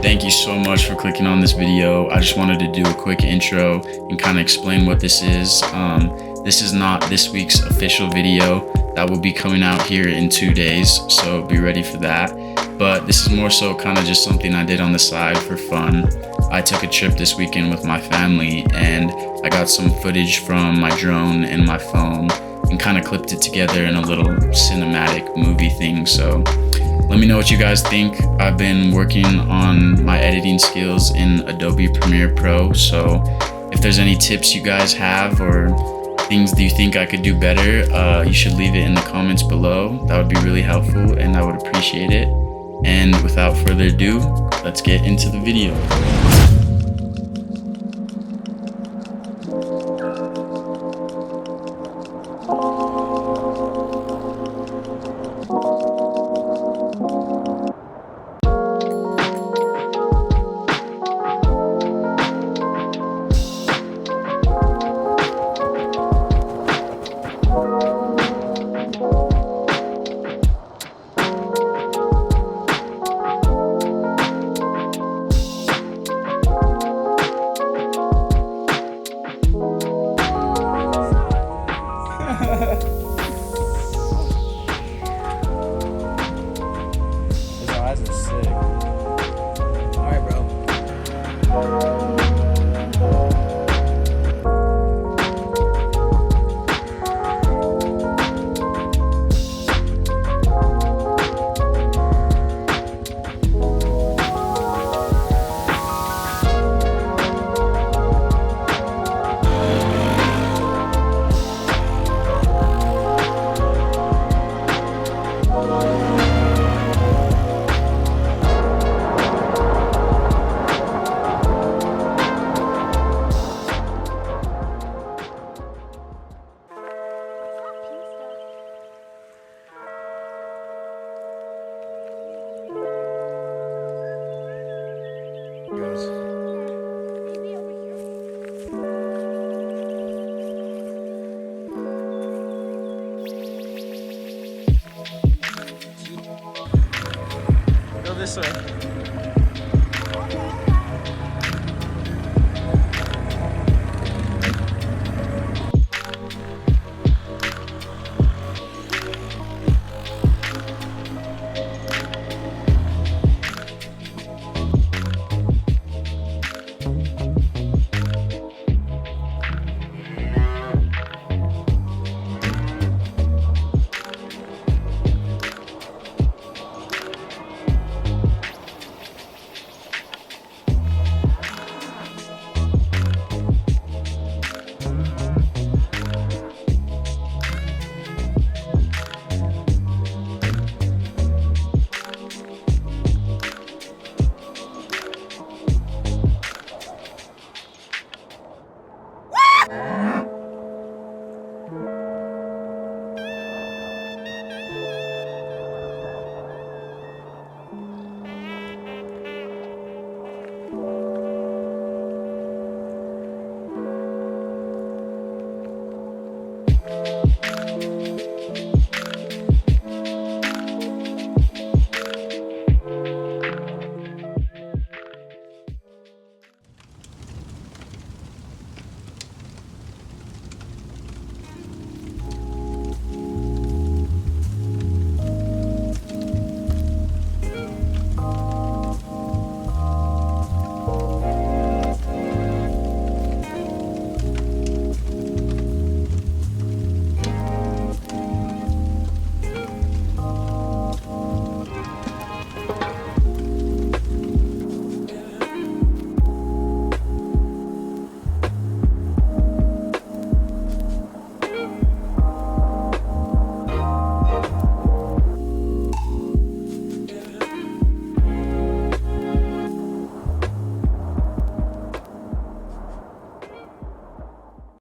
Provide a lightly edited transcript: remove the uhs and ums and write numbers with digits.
Thank you so much for clicking on this video. I just wanted to do a quick intro and kind of explain what this is. This is not this week's official video. That will be coming out here in 2 days, so be ready for that. But this is more so kind of just something I did on the side for fun. I took a trip this weekend with my family and I got some footage from my drone and my phone and kind of clipped it together in a little cinematic movie thing. So let me know what you guys think. I've been working on my editing skills in Adobe Premiere Pro, so if there's any tips you guys have or things that you think I could do better, you should leave it in the comments below. That would be really helpful and I would appreciate it. And without further ado, let's get into the video. His eyes are sick. Alright, bro. Go this way.